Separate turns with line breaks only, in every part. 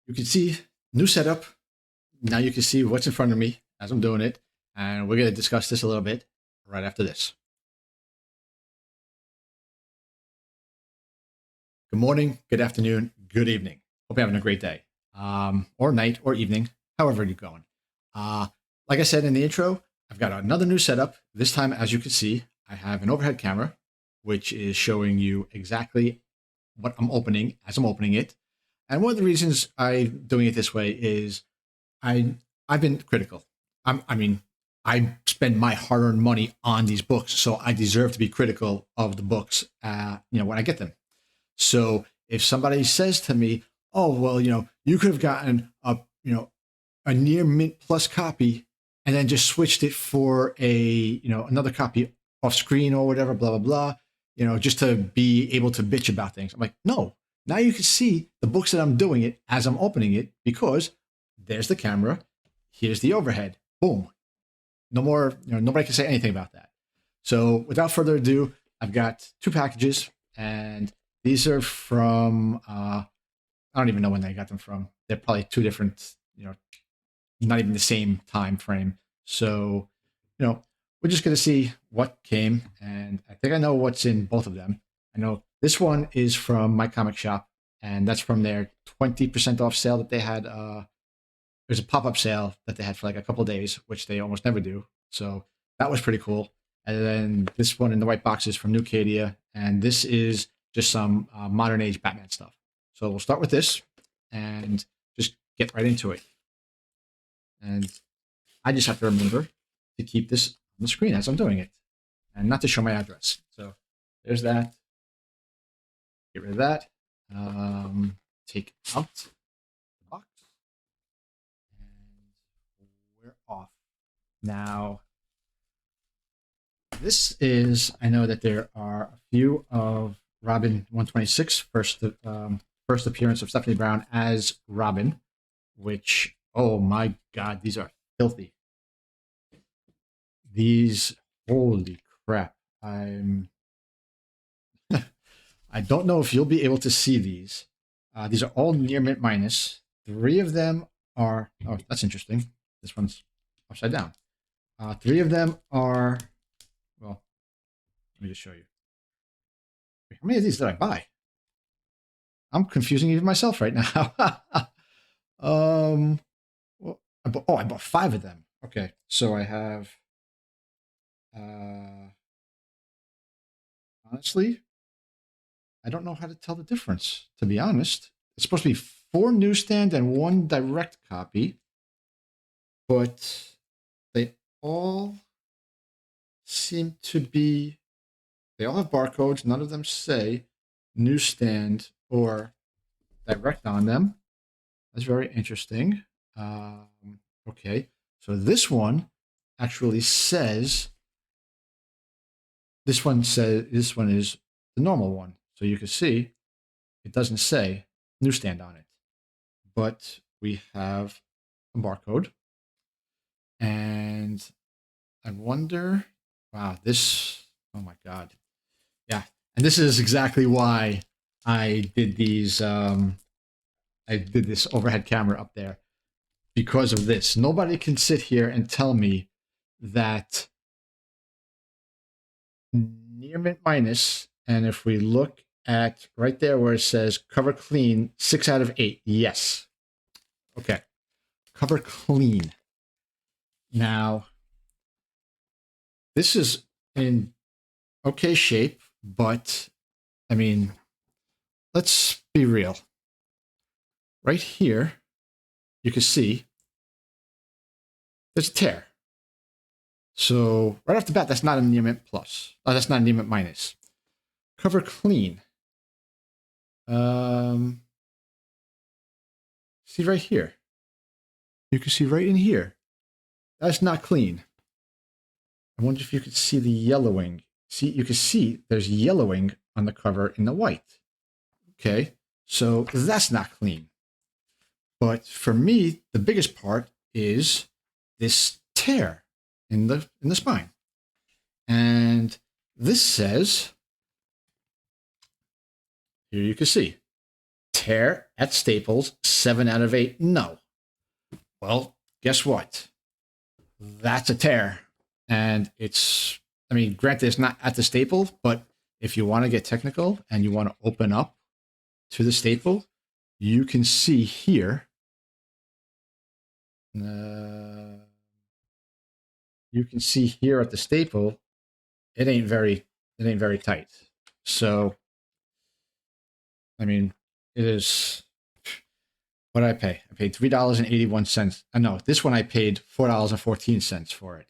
You can see new setup. Now you can see what's in front of me as I'm doing it. And we're going to discuss this a little bit right after this. Good morning, good afternoon, good evening. Hope you're having a great day, or night, or evening, however you're going. Like I said in the intro, I've got another new setup. This time, as you can see, I have an overhead camera, which is showing you exactly what I'm opening as I'm opening it. And one of the reasons I'm doing it this way is I've been critical. I spend my hard-earned money on these books, so I deserve to be critical of the books. When I get them. So if somebody says to me, "Oh, well, you could have gotten a near mint plus copy, and then just switched it for another copy off screen or whatever, blah blah blah," just to be able to bitch about things. I'm like, no. Now you can see the books that I'm doing it as I'm opening it because there's the camera, here's the overhead, boom. No more, nobody can say anything about that. So without further ado, I've got two packages, and these are from, I don't even know when I got them from. They're probably two different, not even the same time frame. So, we're just going to see what came, and I think I know what's in both of them. I know this one is from my comic shop, and that's from their 20% off sale that they had. There's a pop-up sale that they had for like a couple of days, which they almost never do. So that was pretty cool. And then this one in the white box is from New Cadia, and this is just some modern age Batman stuff. So we'll start with this and just get right into it. And I just have to remember to keep this on the screen as I'm doing it and not to show my address. So there's that. Get rid of that. Take out the box. And we're off. Now, this is, I know that there are a few of Robin 126, first appearance of Stephanie Brown as Robin, which, oh my God, these are filthy. These, holy crap. I don't know if you'll be able to see these. These are all near mint minus. Three of them are, oh, that's interesting. This one's upside down. Three of them are, well, let me just show you. Wait, how many of these did I buy? I'm confusing even myself right now. Well, I bought five of them. Okay, so I have, honestly, I don't know how to tell the difference, to be honest. It's supposed to be 4 newsstand and 1 direct copy, but they all seem to be, they all have barcodes. None of them say newsstand or direct on them. That's very interesting. Okay, so this one actually says, this one is the normal one. So you can see it doesn't say newsstand on it, but we have a barcode. And I wonder, wow, this, oh my God. Yeah. And this is exactly why I did these, I did this overhead camera up there, because of this. Nobody can sit here and tell me that near mint minus, and if we look at right there where it says cover clean, 6 out of 8. Yes. Okay. Cover clean. Now, this is in okay shape, but I mean, let's be real. Right here, you can see there's a tear. So right off the bat, that's not a near mint plus. That's not a near mint minus. Cover clean. See right here. You can see right in here. That's not clean. I wonder if you could see the yellowing. See, you can see there's yellowing on the cover in the white. Okay, so that's not clean. But for me, the biggest part is this tear in the spine. And this says, here you can see, tear at Staples, 7 out of 8, no. Well, guess what? That's a tear. And it's, I mean, granted, it's not at the staple, but if you want to get technical and you want to open up to the staple, you can see here. You can see here at the staple, it ain't very tight. So, I mean, it is. What did I pay? I paid $3.81. No, this one I paid $4.14 for it.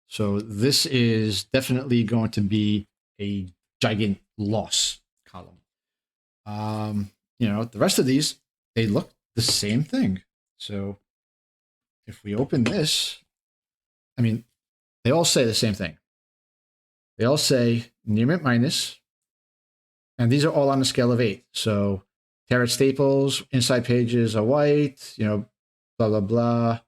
So this is definitely going to be a giant loss column. You know, the rest of these, they look the same thing. So if we open this, I mean, they all say the same thing. They all say near mint minus, and these are all on a scale of 8. So tear at Staples, inside pages are white, you know, blah, blah,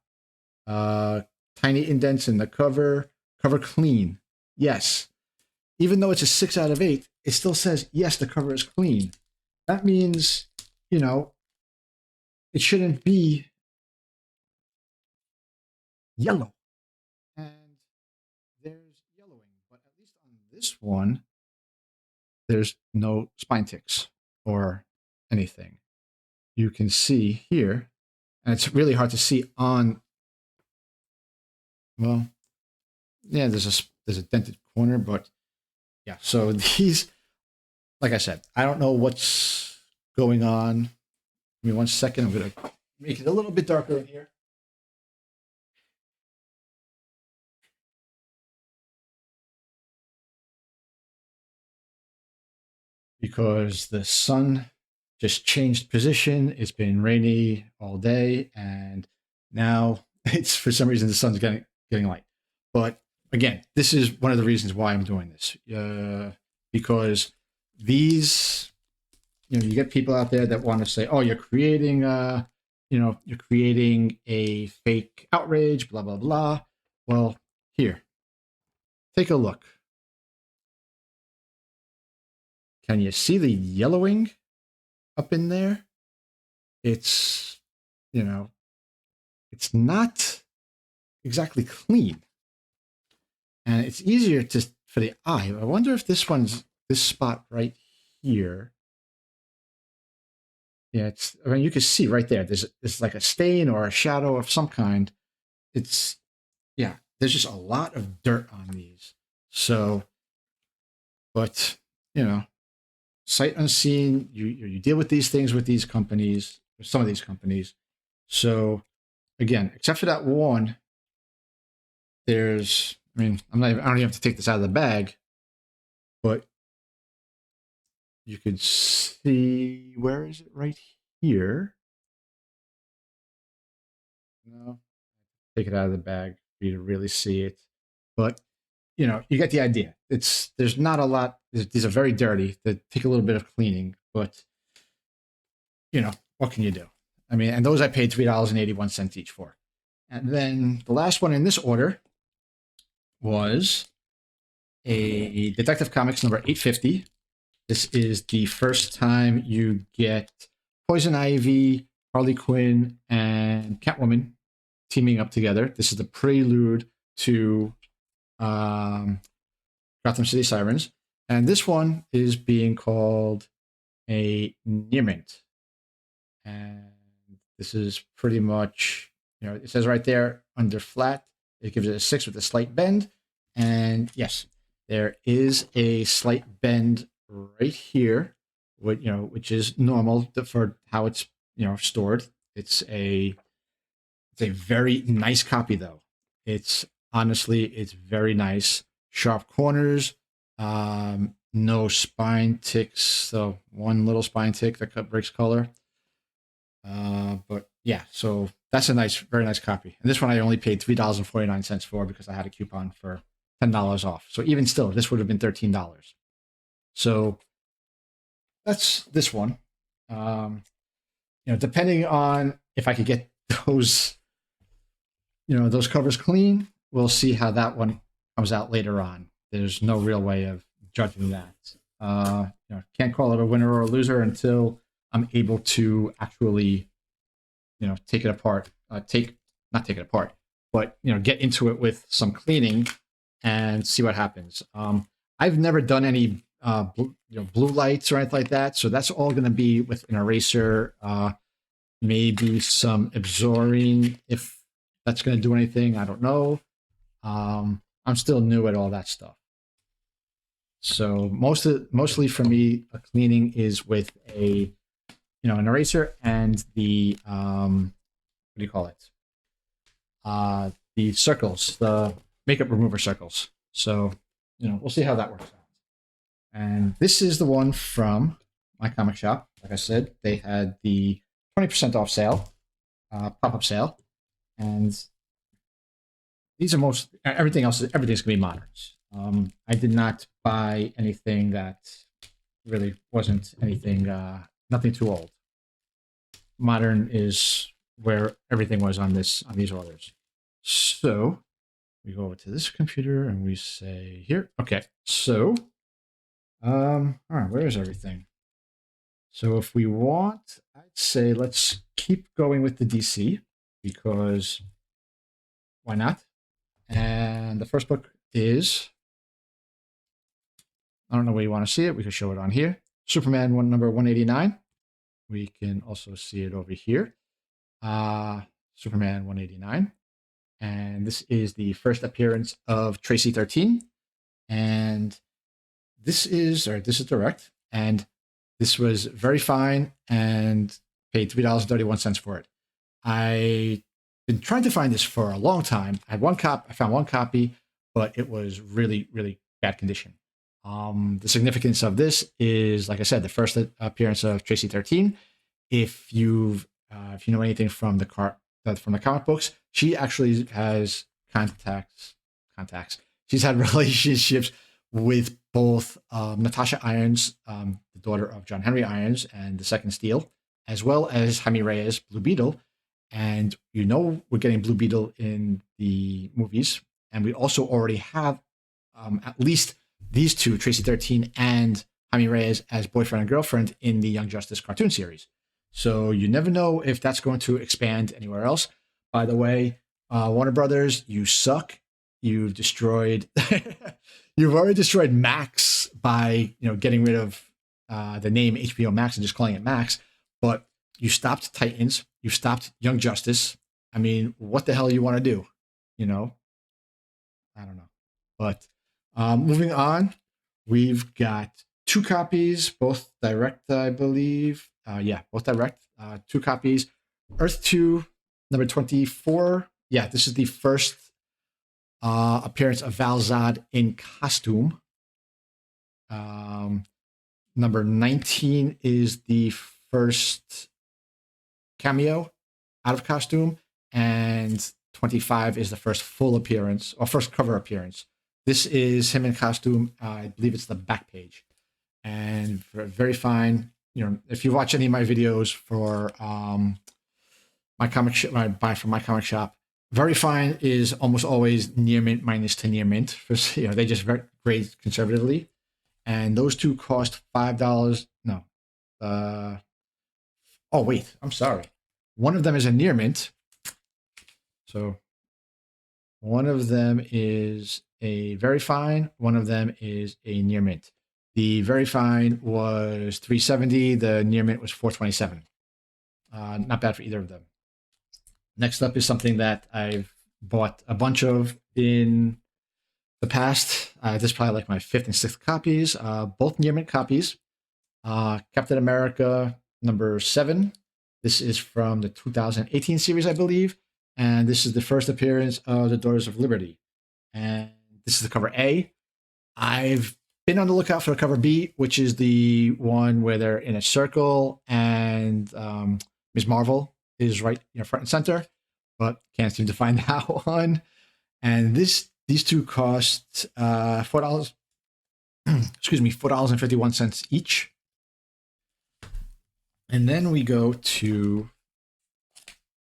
blah. Tiny indents in the cover clean. Yes. Even though it's a 6 out of 8, it still says, yes, the cover is clean. That means, you know, it shouldn't be yellow. And there's yellowing, but at least on this one, there's no spine ticks or anything. You can see here, and it's really hard to see on, well, yeah, there's a dented corner, but yeah, so these, like I said, I don't know what's going on. Give me 1 second. I'm going to make it a little bit darker in here. Because the sun just changed position. It's been rainy all day, and now it's, for some reason, the sun's getting light. But again, this is one of the reasons why I'm doing this, because these, you know, you get people out there that want to say, "Oh, you're creating a fake outrage," blah blah blah. Well, here, take a look. Can you see the yellowing up in there? It's, you know, it's not exactly clean. And it's easier for the eye. I wonder if this spot right here. Yeah, I mean, you can see right there. There's like a stain or a shadow of some kind. There's just a lot of dirt on these. So, but, you know, sight unseen, you deal with these things with these companies, with some of these companies. So again, except for that one, I don't even have to take this out of the bag, but you could see, where is it? Right here. No, take it out of the bag for you to really see it. But you know, you get the idea. There's not a lot. These are very dirty. They take a little bit of cleaning, but you know, what can you do? I mean, and those I paid $3.81 each for. And then the last one in this order was a Detective Comics number 850. This is the first time you get Poison Ivy, Harley Quinn, and Catwoman teaming up together. This is the prelude to Gotham City Sirens. And this one is being called a near mint. And this is pretty much, you know, it says right there under flat, it gives it a 6 with a slight bend. And yes, there is a slight bend right here, which is normal for how it's, you know, stored. It's a very nice copy though. It's very nice. Sharp corners, no spine ticks. So one little spine tick that breaks color. But yeah, so that's a very nice copy. And this one I only paid $3.49 for because I had a coupon for $10 off. So even still, this would have been $13. So that's this one. You know, depending on if I could get those, you know, those covers clean, we'll see how that one comes out later on. There's no real way of judging that. You know, can't call it a winner or a loser until I'm able to actually, take it apart, not take it apart, but, get into it with some cleaning and see what happens. I've never done any blue lights or anything like that, so that's all going to be with an eraser, maybe some absorbing if that's going to do anything. I don't know. I'm still new at all that stuff. So mostly for me, a cleaning is with an eraser and the what do you call it? The circles, the makeup remover circles. So we'll see how that works out. And this is the one from my comic shop. Like I said, they had the 20% off sale, pop-up sale, and these are everything's gonna be moderns. I did not buy anything that really wasn't anything, nothing too old. Modern is where everything was on these orders. So we go over to this computer and we say here, okay. So, all right, where is everything? So if we want, I'd say let's keep going with the DC because why not? And the first book is, I don't know where you want to see it. We can show it on here. Superman number 189. We can also see it over here. Superman 189. And this is the first appearance of Tracy 13. And this is direct. And this was very fine and paid $3.31 for it. I've been trying to find this for a long time. I found one copy, but it was really, really bad condition. The significance of this is, like I said, the first appearance of Tracy 13. If you know anything from the comic books, she actually has contacts. She's had relationships with both Natasha Irons, the daughter of John Henry Irons and the Second Steel, as well as Jaime Reyes, Blue Beetle. And we're getting Blue Beetle in the movies, and we also already have at least these two, Tracy 13 and Jaime Reyes, as boyfriend and girlfriend in the Young Justice cartoon series. So you never know if that's going to expand anywhere else. By the way, Warner Brothers, you suck. You've already destroyed Max by getting rid of the name HBO Max and just calling it Max. But you stopped Titans. You stopped Young Justice. I mean, what the hell you want to do? I don't know. But moving on, we've got two copies, both direct, I believe. Both direct. Two copies. Earth 2, number 24. Yeah, this is the first appearance of Val Zod in costume. Number 19 is the first cameo out of costume, and 25 is the first full appearance or first cover appearance. This is him in costume. I believe it's the back page, and very fine. If you watch any of my videos for my comic I buy from my comic shop, very fine is almost always near mint minus to near mint. They just grade conservatively, and those two cost $5. No, oh wait, I'm sorry. One of them is a near mint, so one of them is a very fine. One of them is a near mint. The very fine was $370. The near mint was $427. Not bad for either of them. Next up is something that I've bought a bunch of in the past. This is probably like my fifth and sixth copies. Both near mint copies. Captain America number 7. This is from the 2018 series, I believe. And this is the first appearance of the Daughters of Liberty. And this is the cover A. I've been on the lookout for the cover B, which is the one where they're in a circle and Ms. Marvel is right front and center, but can't seem to find that one. And these two cost $4. Excuse me, $4.51 each. And then we go to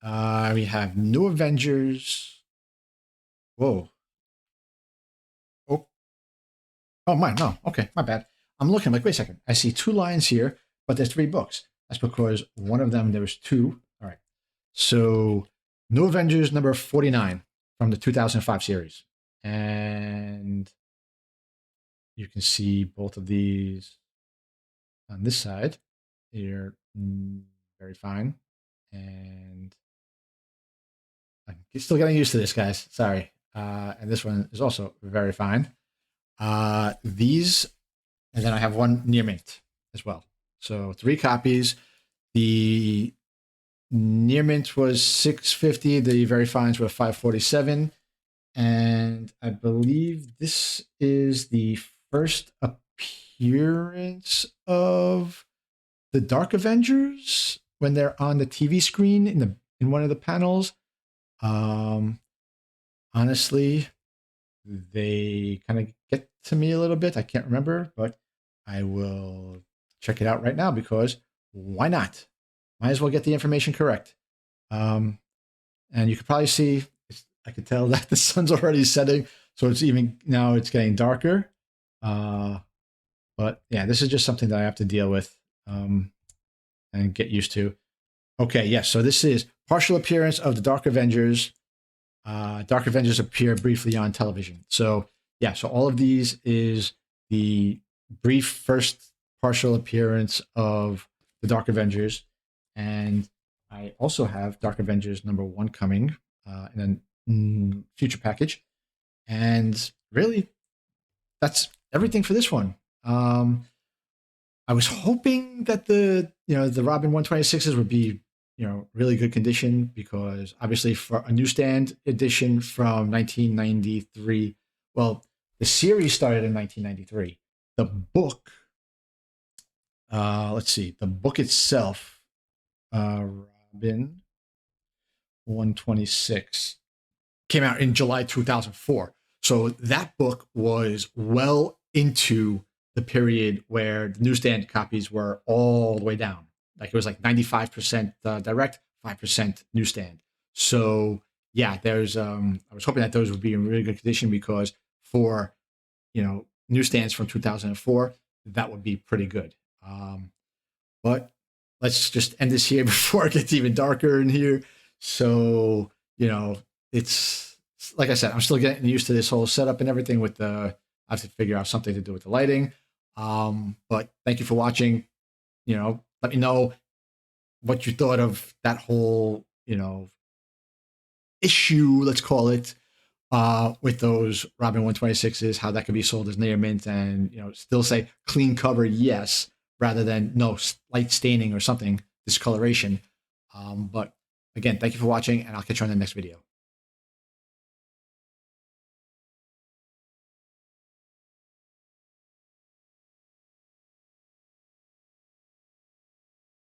we have New Avengers. Whoa. Oh, mine. No. Okay, my bad. I'm looking like, wait a second. I see 2 lines here, but there's 3 books. That's because one of them, there was two. All right. So New Avengers number 49 from the 2005 series. And you can see both of these on this side. They're very fine. And I'm still getting used to this, guys. Sorry. And this one is also very fine. These, and then I have one near mint as well. So 3 copies. The near mint was 650. The very fines were 547. And I believe this is the first appearance of the Dark Avengers when they're on the TV screen in one of the panels. Honestly, they kind of get to me a little bit. I can't remember, but I will check it out right now because why not? Might as well get the information correct. And you can probably see, I could tell that the sun's already setting, so it's even now it's getting darker. But yeah, this is just something that I have to deal with and get used to. Okay, yes. So this is partial appearance of the Dark Avengers. Dark Avengers appear briefly on television. So yeah, so all of these is the brief first partial appearance of the Dark Avengers, and I also have Dark Avengers number 1 coming in a future package. And really, that's everything for this one. I was hoping that the Robin 126s would be really good condition because obviously for a newsstand edition from 1993, well, the series started in 1993. The book, let's see, the book itself, Robin 126, came out in July 2004. So that book was well into the period where the newsstand copies were all the way down. Like it was like 95% direct, 5% newsstand. So yeah, there's I was hoping that those would be in really good condition because for newsstands from 2004, that would be pretty good. But let's just end this here before it gets even darker in here. So it's like I said, I'm still getting used to this whole setup and everything with I have to figure out something to do with the lighting. But thank you for watching. Let me know what you thought of that whole, issue, let's call it, with those Robin 126s, how that could be sold as near mint and, still say clean cover, yes, rather than no light staining or something, discoloration. But again, thank you for watching and I'll catch you on the next video.